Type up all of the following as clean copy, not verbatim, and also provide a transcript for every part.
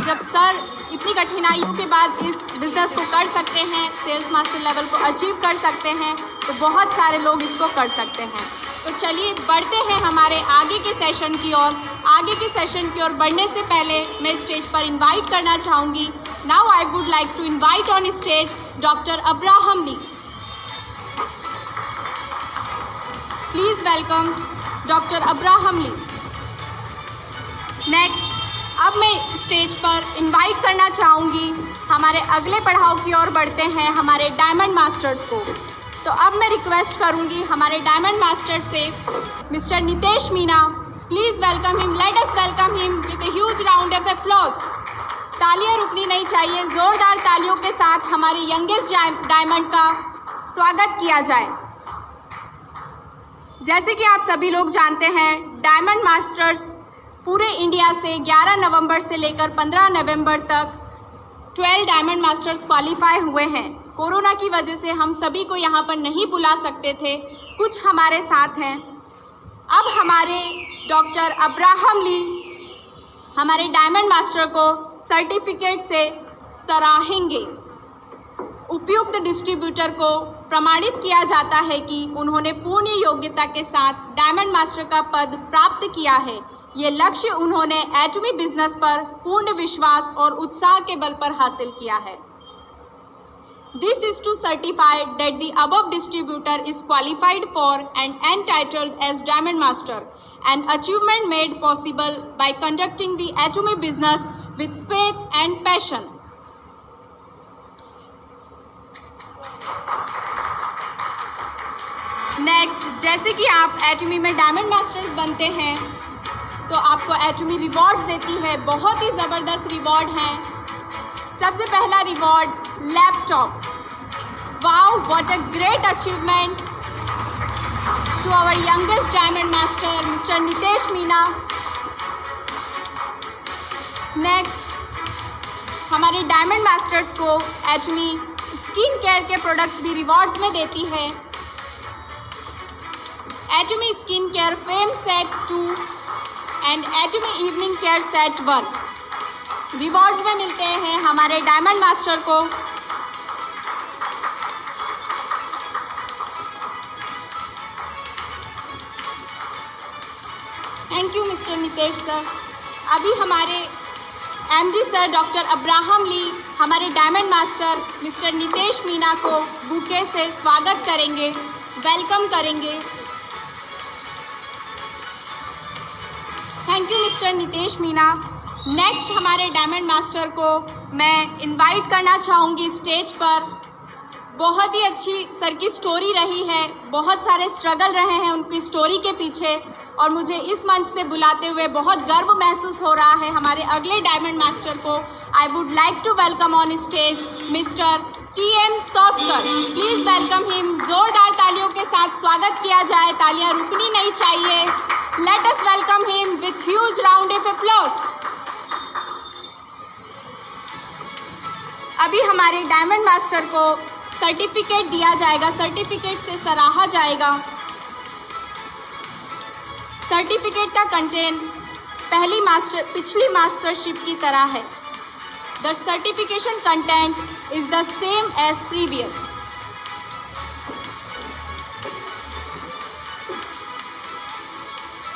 जब सर इतनी कठिनाइयों के बाद इस बिज़नेस को कर सकते हैं, सेल्स मास्टर लेवल को अचीव कर सकते हैं, तो बहुत सारे लोग इसको कर सकते हैं। तो चलिए बढ़ते हैं हमारे आगे के सेशन की ओर। आगे के सेशन की ओर बढ़ने से पहले मैं स्टेज पर इनवाइट करना चाहूँगी। Now I would like to invite on stage doctor Abraham Lee. Please welcome doctor Abraham Lee. Next, अब मैं स्टेज पर इनवाइट करना चाहूँगी हमारे अगले पड़ाव की ओर बढ़ते हैं हमारे डायमंड मास्टर्स को। तो अब मैं रिक्वेस्ट करूँगी हमारे डायमंड मास्टर से mister Nitesh Meena. Please welcome him, let us welcome him with a huge round of applause. तालियां रुकनी नहीं चाहिए, ज़ोरदार तालियों के साथ हमारे यंगेस्ट डायमंड का स्वागत किया जाए। जैसे कि आप सभी लोग जानते हैं, डायमंड मास्टर्स पूरे इंडिया से 11 नवंबर से लेकर 15 नवंबर तक 12 डायमंड मास्टर्स क्वालिफाई हुए हैं। कोरोना की वजह से हम सभी को यहाँ पर नहीं बुला सकते थे, कुछ हमारे साथ हैं। अब हमारे डॉक्टर अब्राहम ली हमारे डायमंड मास्टर को सर्टिफिकेट से सराहेंगे। उपयुक्त डिस्ट्रीब्यूटर को प्रमाणित किया जाता है कि उन्होंने पूर्ण योग्यता के साथ डायमंड मास्टर का पद प्राप्त किया है। ये लक्ष्य उन्होंने एटमी बिजनेस पर पूर्ण विश्वास और उत्साह के बल पर हासिल किया है। This is to certify that the above distributor is qualified for and entitled as Diamond Master, an achievement made possible by conducting the atomy business with faith and passion. Next, जैसे कि आप एटमी में डायमंड मास्टर्स बनते हैं तो आपको एटमी rewards देती है। बहुत ही ज़बरदस्त रिवॉर्ड हैं। सबसे पहला reward laptop. Wow, what a great achievement to our youngest diamond master mister Nitesh Meena. Next, हमारे डायमंड मास्टर्स को एटमी स्किन केयर के प्रोडक्ट्स भी रिवॉर्ड्स में देती है। Atomy skin care fame set 2 and Atomy evening care set 1 rewards में मिलते हैं हमारे डायमंड मास्टर को। Thank you mister Nitesh sir. अभी हमारे MD sir doctor Abraham Lee हमारे diamond master mister Nitesh Meena को बुके से स्वागत करेंगे, वेलकम करेंगे। Thank you mister Nitesh Meena. Next, हमारे डायमंड मास्टर को मैं इनवाइट करना चाहूँगी स्टेज पर। बहुत ही अच्छी सर की स्टोरी रही है, बहुत सारे स्ट्रगल रहे हैं उनकी स्टोरी के पीछे, और मुझे इस मंच से बुलाते हुए बहुत गर्व महसूस हो रहा है। हमारे अगले डायमंड मास्टर को I would like to welcome on stage mister TM सॉस्कर। Please welcome him. ज़ोरदार तालियों के साथ स्वागत किया जाए, तालियां रुकनी नहीं चाहिए। Let us welcome him with huge round of applause. अभी हमारे डायमंड मास्टर को सर्टिफिकेट दिया जाएगा, सर्टिफिकेट से सराहा जाएगा। सर्टिफिकेट का कंटेंट पिछली मास्टरशिप की तरह है। The certification content is the same as previous.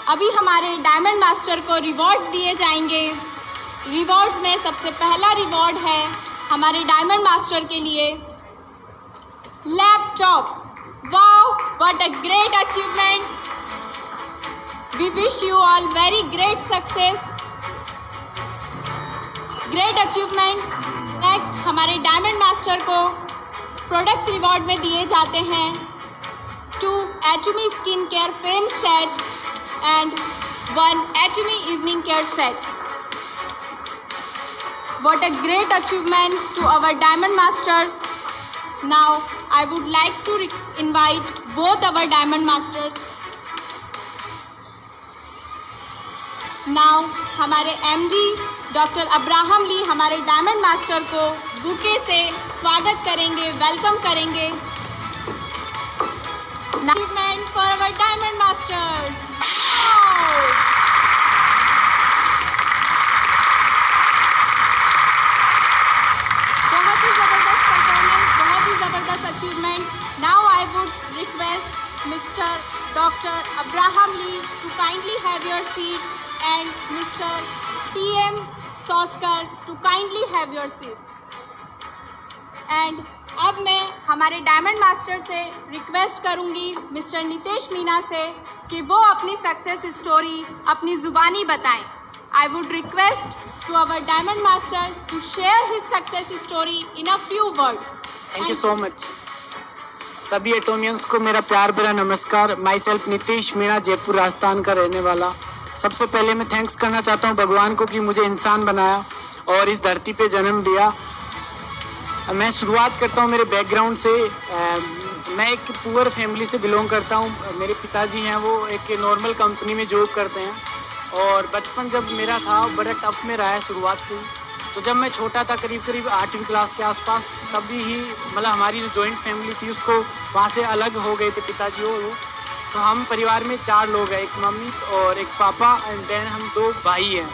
अभी हमारे डायमंड मास्टर को रिवॉर्ड्स दिए जाएंगे। रिवॉर्ड्स में सबसे पहला रिवॉर्ड है हमारे डायमंड मास्टर के लिए laptop. Wow, what a great achievement. We wish you all very great success, great achievement. Next, हमारे डायमंड मास्टर को प्रोडक्ट्स रिवॉर्ड में दिए जाते हैं 2 Atomy skin care fame set and 1 Atomy evening care set. What a great achievement to our diamond masters. Now I would like to invite both our diamond masters. Now हमारे MD doctor Abraham Lee हमारे diamond master को bouquet से स्वागत करेंगे, welcome करेंगे। Achievement for our diamond masters. Wow! सॉस्कर to kindly have your seat. And अब मैं हमारे डायमंड मास्टर से रिक्वेस्ट करूंगी मिस्टर नितेश मीना से कि वो अपनी सक्सेस स्टोरी अपनी ज़ुबानी बताएं। I would request to our diamond master to share his success story in a few words. Thank you so much. सभी एटोमियंस को मेरा प्यार भरा नमस्कार। माई सेल्फ नितेश मीणा, जयपुर राजस्थान का रहने वाला। सबसे पहले मैं थैंक्स करना चाहता हूँ भगवान को कि मुझे इंसान बनाया और इस धरती पे जन्म दिया। मैं शुरुआत करता हूँ मेरे बैकग्राउंड से। मैं एक पुअर फैमिली से बिलोंग करता हूँ। मेरे पिताजी हैं वो एक नॉर्मल कंपनी में जॉब करते हैं और बचपन जब मेरा था बड़ा टफ में रहा है शुरुआत से। तो जब मैं छोटा था करीब 8वीं क्लास के आसपास, तभी ही मतलब हमारी जो जॉइंट फैमिली थी उसको वहाँ से अलग हो गए थे पिताजी और वो। तो हम परिवार में 4 लोग हैं, एक मम्मी और एक पापा एंड देन हम 2 भाई हैं।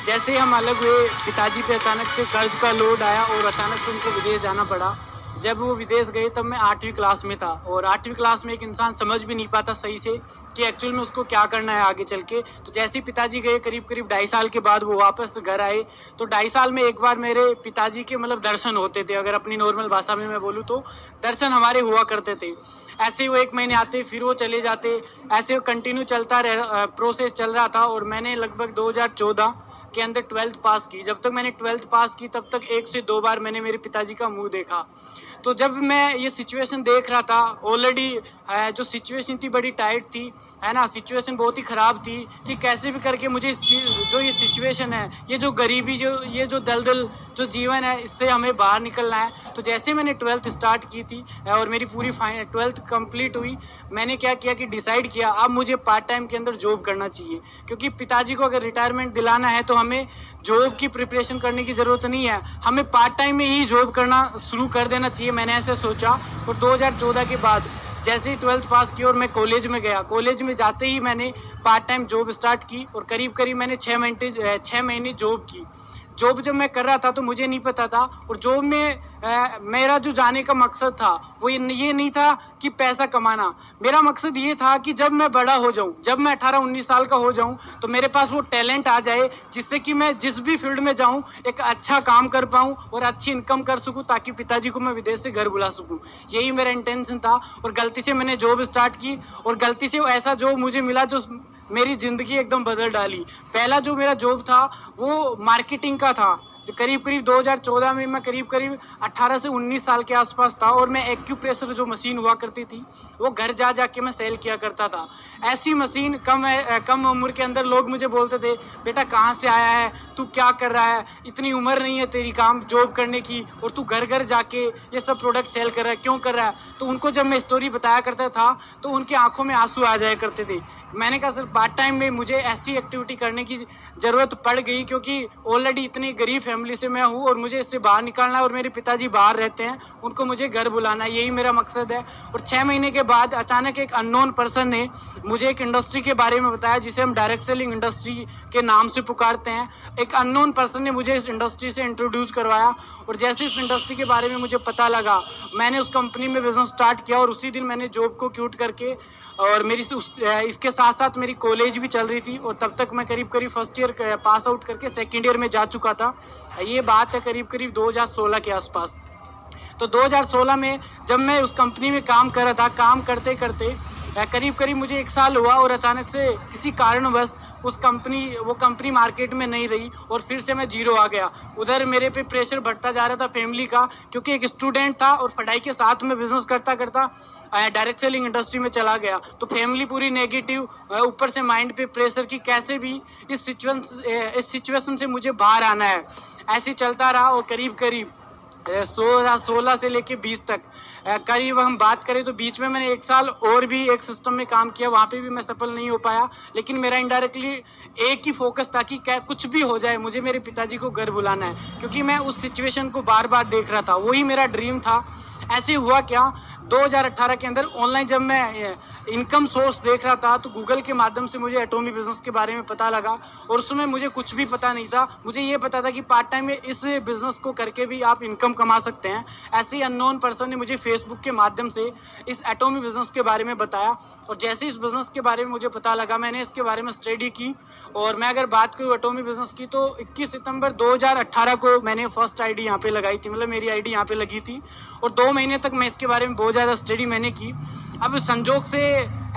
जैसे हम अलग हुए पिताजी पे अचानक से कर्ज का लोड आया और अचानक से उनको विदेश जाना पड़ा। जब वो विदेश गए तब मैं 8वीं क्लास में था और 8वीं क्लास में एक इंसान समझ भी नहीं पाता सही से कि एक्चुअल में उसको क्या करना है आगे चल के। तो जैसे ही पिताजी गए करीब 2.5 साल के बाद वो वापस घर आए, तो 2.5 साल में एक बार मेरे पिताजी के मतलब दर्शन होते थे। अगर अपनी नॉर्मल भाषा में मैं बोलूँ तो दर्शन हमारे हुआ करते थे। ऐसे वो 1 महीने आते फिर वो चले जाते, ऐसे वो कंटिन्यू चलता प्रोसेस चल रहा था। और मैंने लगभग 2014 के अंदर 12th पास की। जब तक मैंने 12th पास की तब तक 1 से 2 बार मैंने मेरे पिताजी का मुंह देखा। तो जब मैं ये सिचुएशन देख रहा था, ऑलरेडी जो सिचुएशन थी बड़ी टाइट थी, है ना, सिचुएशन बहुत ही ख़राब थी कि कैसे भी करके मुझे जो ये सिचुएशन है, ये जो गरीबी, ये जो दलदल जो जीवन है, इससे हमें बाहर निकलना है। तो जैसे मैंने 12th स्टार्ट की थी और मेरी पूरी 12th कंप्लीट हुई, मैंने क्या किया कि डिसाइड किया अब मुझे पार्ट टाइम के अंदर जॉब करना चाहिए। क्योंकि पिताजी को अगर रिटायरमेंट दिलाना है तो हमें जॉब की प्रिपरेशन करने की ज़रूरत नहीं है, हमें पार्ट टाइम में ही जॉब करना शुरू कर देना चाहिए। मैंने ऐसे सोचा और 2014 के बाद जैसे ही 12th पास की और मैं कॉलेज में गया, कॉलेज में जाते ही मैंने पार्ट टाइम जॉब स्टार्ट की और करीब मैंने 6 महीने जॉब की। जॉब जब मैं कर रहा था तो मुझे नहीं पता था, और जॉब में मेरा जो जाने का मकसद था वो ये नहीं था कि पैसा कमाना। मेरा मकसद ये था कि जब मैं बड़ा हो जाऊं, जब मैं 18-19 साल का हो जाऊं, तो मेरे पास वो टैलेंट आ जाए जिससे कि मैं जिस भी फील्ड में जाऊं एक अच्छा काम कर पाऊं और अच्छी इनकम कर सकूं, ताकि पिताजी को मैं विदेश से घर बुला सकूं। यही मेरा इंटेंशन था। और गलती से मैंने जॉब स्टार्ट की और गलती से ऐसा जॉब मुझे मिला जो मेरी ज़िंदगी एकदम बदल डाली। पहला जो मेरा जॉब था वो मार्केटिंग का था। करीब 2014 में मैं करीब 18 से 19 साल के आसपास था और मैं एक्यूप्रेशर जो मशीन हुआ करती थी वो घर जा के मैं सेल किया करता था। ऐसी मशीन कम उम्र के अंदर लोग मुझे बोलते थे, बेटा कहाँ से आया है, तू क्या कर रहा है, इतनी उम्र नहीं है तेरी काम जॉब करने की और तू घर घर जाके ये सब प्रोडक्ट सेल कर रहा है, क्यों कर रहा है। तो उनको जब मैं स्टोरी बताया करता था तो उनकी आंखों में आंसू आ जाया करते थे। मैंने कहा सर पार्ट टाइम में मुझे ऐसी एक्टिविटी करने की ज़रूरत पड़ गई, क्योंकि ऑलरेडी इतनी गरीब फैमिली से मैं हूँ और मुझे इससे बाहर निकालना है। और मेरे पिताजी बाहर रहते हैं, उनको मुझे घर बुलाना है, यही मेरा मकसद है। और 6 महीने के बाद अचानक एक अननोन पर्सन ने मुझे एक इंडस्ट्री के बारे में बताया जिसे हम डायरेक्ट सेलिंग इंडस्ट्री के नाम से पुकारते हैं। एक अननोन पर्सन ने मुझे इस इंडस्ट्री से इंट्रोड्यूस करवाया और जैसे इस इंडस्ट्री के बारे में मुझे पता लगा, मैंने उस कंपनी में बिजनेस स्टार्ट किया और उसी दिन मैंने जॉब को क्विट करके, और मेरी इसके साथ साथ मेरी कॉलेज भी चल रही थी और तब तक मैं करीब 1st ईयर पास आउट करके 2nd ईयर में जा चुका था। ये बात है करीब 2016 के आसपास। तो 2016 में जब मैं उस कंपनी में काम कर रहा था, काम करते करते करीब मुझे 1 साल हुआ और अचानक से किसी कारणवश वो कंपनी मार्केट में नहीं रही और फिर से मैं जीरो आ गया। उधर मेरे पे प्रेशर बढ़ता जा रहा था फैमिली का, क्योंकि एक स्टूडेंट था और पढ़ाई के साथ में बिजनेस करता डायरेक्ट सेलिंग इंडस्ट्री में चला गया। तो फैमिली पूरी नेगेटिव, ऊपर से माइंड पे प्रेशर कि कैसे भी इस सिचुएशन से मुझे बाहर आना है। ऐसे चलता रहा और करीब 16 से लेके 20 तक करीब हम बात करें तो बीच में मैंने 1 साल और भी एक सिस्टम में काम किया, वहाँ पे भी मैं सफल नहीं हो पाया। लेकिन मेरा इनडायरेक्टली एक ही फोकस था कि क्या कुछ भी हो जाए मुझे मेरे पिताजी को घर बुलाना है, क्योंकि मैं उस सिचुएशन को बार बार देख रहा था, वही मेरा ड्रीम था। ऐसे हुआ क्या, 2018 के अंदर ऑनलाइन जब मैं इनकम सोर्स देख रहा था तो गूगल के माध्यम से मुझे एटॉमी बिज़नेस के बारे में पता लगा और उसमें मुझे कुछ भी पता नहीं था। मुझे ये पता था कि पार्ट टाइम में इस बिज़नेस को करके भी आप इनकम कमा सकते हैं। ऐसे ही अननोन पर्सन ने मुझे फेसबुक के माध्यम से इस एटॉमी बिज़नेस के बारे में बताया और जैसे इस बिज़नेस के बारे में मुझे पता लगा मैंने इसके बारे में स्टडी की। और मैं अगर बात करूँ एटॉमी बिज़नेस की तो 21 सितंबर 2018 को मैंने फर्स्ट आईडी यहाँ पे लगाई थी, मतलब मेरी आईडी यहाँ पे लगी थी और 2 महीने तक मैं इसके बारे में बहुत ज़्यादा स्टडी मैंने की। अब संजोग से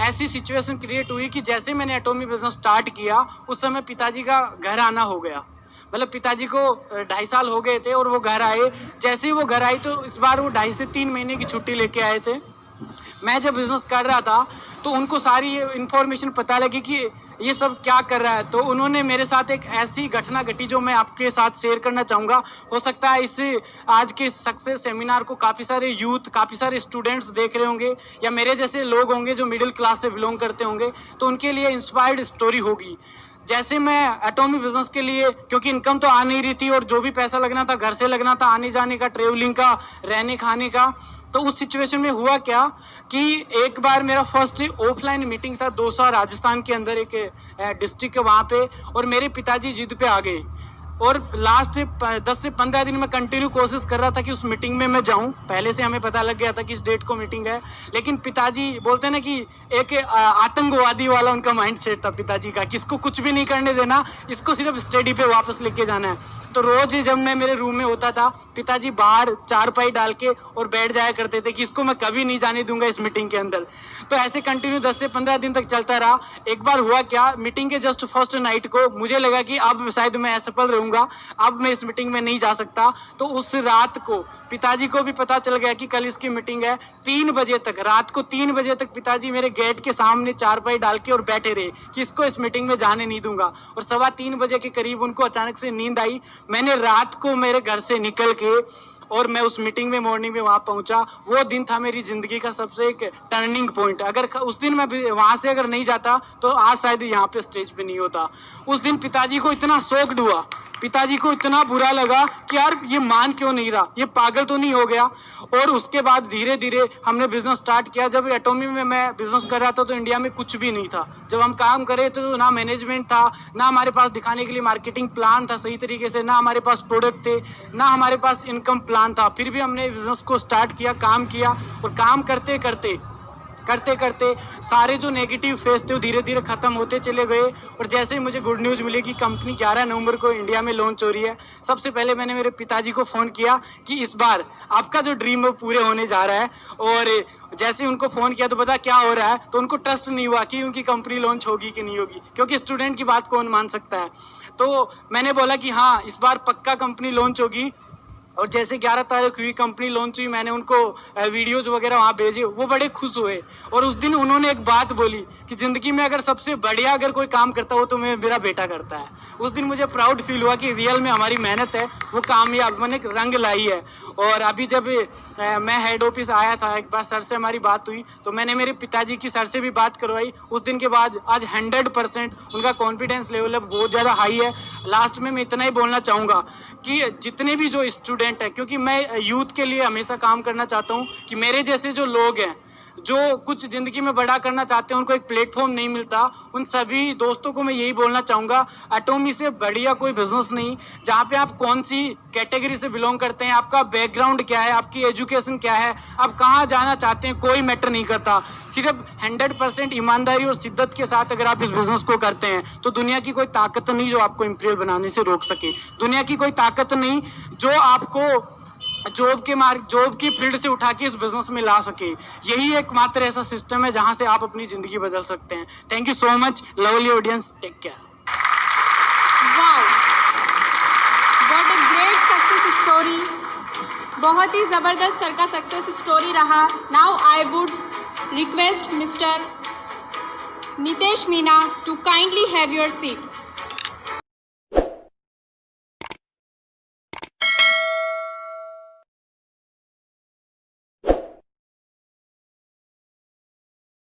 ऐसी सिचुएशन क्रिएट हुई कि जैसे मैंने एटॉमी बिज़नेस स्टार्ट किया उस समय पिताजी का घर आना हो गया, मतलब पिताजी को 2.5 साल हो गए थे और वो घर आए। जैसे ही वो घर आए तो इस बार वो 2.5 से 3 महीने की छुट्टी लेके आए थे। मैं जब बिज़नेस कर रहा था तो उनको सारी इन्फॉर्मेशन पता लगी कि ये सब क्या कर रहा है, तो उन्होंने मेरे साथ एक ऐसी घटना घटी जो मैं आपके साथ शेयर करना चाहूँगा। हो सकता है इस आज के सक्सेस सेमिनार को काफ़ी सारे यूथ, काफ़ी सारे स्टूडेंट्स देख रहे होंगे या मेरे जैसे लोग होंगे जो मिडिल क्लास से बिलोंग करते होंगे, तो उनके लिए इंस्पायर्ड स्टोरी होगी। जैसे मैं एटॉमी बिज़नेस के लिए, क्योंकि इनकम तो आ नहीं रही थी और जो भी पैसा लगना था घर से लगना था, आने जाने का, ट्रेवलिंग का, रहने खाने का, तो उस सिचुएशन में हुआ क्या कि एक बार मेरा फर्स्ट ऑफलाइन मीटिंग था दौसा राजस्थान के अंदर, एक डिस्ट्रिक्ट है वहाँ पे, और मेरे पिताजी जिद पे आ गए और लास्ट 10 से 15 दिन में कंटिन्यू कोशिश कर रहा था कि उस मीटिंग में मैं जाऊं। पहले से हमें पता लग गया था कि इस डेट को मीटिंग है, लेकिन पिताजी बोलते हैं ना कि एक आतंकवादी वाला उनका माइंड सेट था पिताजी का कि इसको कुछ भी नहीं करने देना, इसको सिर्फ स्टडी पे वापस लेके जाना है। तो रोज़ जब मैं मेरे रूम में होता था पिताजी बाहर चारपाई डाल के और बैठ जाया करते थे कि इसको मैं कभी नहीं जाने दूंगा इस मीटिंग के अंदर। तो ऐसे कंटिन्यू 10 से 15 दिन तक चलता रहा। एक बार हुआ क्या, मीटिंग के जस्ट फर्स्ट नाइट को मुझे लगा कि अब शायद मैं असफल रहूँगा, अब मैं इस मीटिंग में नहीं जा सकता। तो उस रात को पिताजी को भी पता चल गया कि कल इसकी मीटिंग है। 3 बजे तक, रात को 3 बजे तक पिताजी मेरे गेट के सामने चारपाई डाल के और बैठे रहे कि इसको इस मीटिंग में जाने नहीं दूंगा। और 2:15 बजे के करीब उनको अचानक से नींद आई। मैंने रात को मेरे घर से निकल के और मैं उस मीटिंग में मॉर्निंग में वहाँ पहुँचा। वो दिन था मेरी ज़िंदगी का सबसे एक टर्निंग पॉइंट। अगर उस दिन मैं वहाँ से अगर नहीं जाता तो आज शायद यहाँ पे स्टेज पे नहीं होता। उस दिन पिताजी को इतना शॉक्ड हुआ, पिताजी को इतना बुरा लगा कि यार ये मान क्यों नहीं रहा, ये पागल तो नहीं हो गया। और उसके बाद धीरे धीरे हमने बिज़नेस स्टार्ट किया। जब एटॉमी में मैं बिज़नेस कर रहा था तो इंडिया में कुछ भी नहीं था। जब हम काम कर रहे थे तो ना मैनेजमेंट था, ना हमारे पास दिखाने के लिए मार्केटिंग प्लान था सही तरीके से, ना हमारे पास प्रोडक्ट थे, ना हमारे पास इनकम प्लान था। फिर भी हमने बिज़नेस को स्टार्ट किया, काम किया और काम करते करते सारे जो नेगेटिव फेस थे वो धीरे धीरे ख़त्म होते चले गए। और जैसे ही मुझे गुड न्यूज़ मिली कि कंपनी 11 नवंबर को इंडिया में लॉन्च हो रही है, सबसे पहले मैंने मेरे पिताजी को फ़ोन किया कि इस बार आपका जो ड्रीम है वो पूरे होने जा रहा है। और जैसे ही उनको फ़ोन किया तो पता क्या हो रहा है, तो उनको ट्रस्ट नहीं हुआ कि उनकी कंपनी लॉन्च होगी कि नहीं होगी, क्योंकि स्टूडेंट की बात कौन मान सकता है। तो मैंने बोला कि हाँ इस बार पक्का कंपनी लॉन्च होगी। और जैसे 11 तारीख हुई कंपनी लॉन्च हुई, मैंने उनको वीडियोज़ वगैरह वहाँ भेजे, वो बड़े खुश हुए। और उस दिन उन्होंने एक बात बोली कि ज़िंदगी में अगर सबसे बढ़िया अगर कोई काम करता हो तो मेरा बेटा करता है। उस दिन मुझे प्राउड फील हुआ कि रियल में हमारी मेहनत है वो कामयाब मैंने रंग लाई है। और अभी जब मैं हेड ऑफिस आया था, एक बार सर से हमारी बात हुई तो मैंने मेरे पिताजी की सर से भी बात करवाई। उस दिन के बाद आज 100% उनका कॉन्फिडेंस लेवल अब बहुत ज़्यादा हाई है। लास्ट में मैं इतना ही बोलना चाहूँगा कि जितने भी जो स्टूडेंट है, क्योंकि मैं यूथ के लिए हमेशा काम करना चाहता हूँ कि मेरे जैसे जो लोग हैं जो कुछ ज़िंदगी में बड़ा करना चाहते हैं, उनको एक प्लेटफॉर्म नहीं मिलता, उन सभी दोस्तों को मैं यही बोलना चाहूँगा, एटॉमी से बढ़िया कोई बिज़नेस नहीं। जहाँ पे आप कौन सी कैटेगरी से बिलोंग करते हैं, आपका बैकग्राउंड क्या है, आपकी एजुकेशन क्या है, आप कहाँ जाना चाहते हैं, कोई मैटर नहीं करता। सिर्फ 100% ईमानदारी और शिद्दत के साथ अगर आप इस बिज़नेस को करते हैं तो दुनिया की कोई ताकत नहीं जो आपको इम्पीरियल बनाने से रोक सके। दुनिया की कोई ताकत नहीं जो आपको जॉब की फील्ड से उठा के इस बिजनेस में ला सके। यही एकमात्र ऐसा सिस्टम है जहां से आप अपनी ज़िंदगी बदल सकते हैं। Thank you so much, lovely audience, take care. Wow, what a great success story. बहुत ही ज़बरदस्त सर का सक्सेस स्टोरी रहा। Now I would request mister Nitesh Meena to kindly have your seat.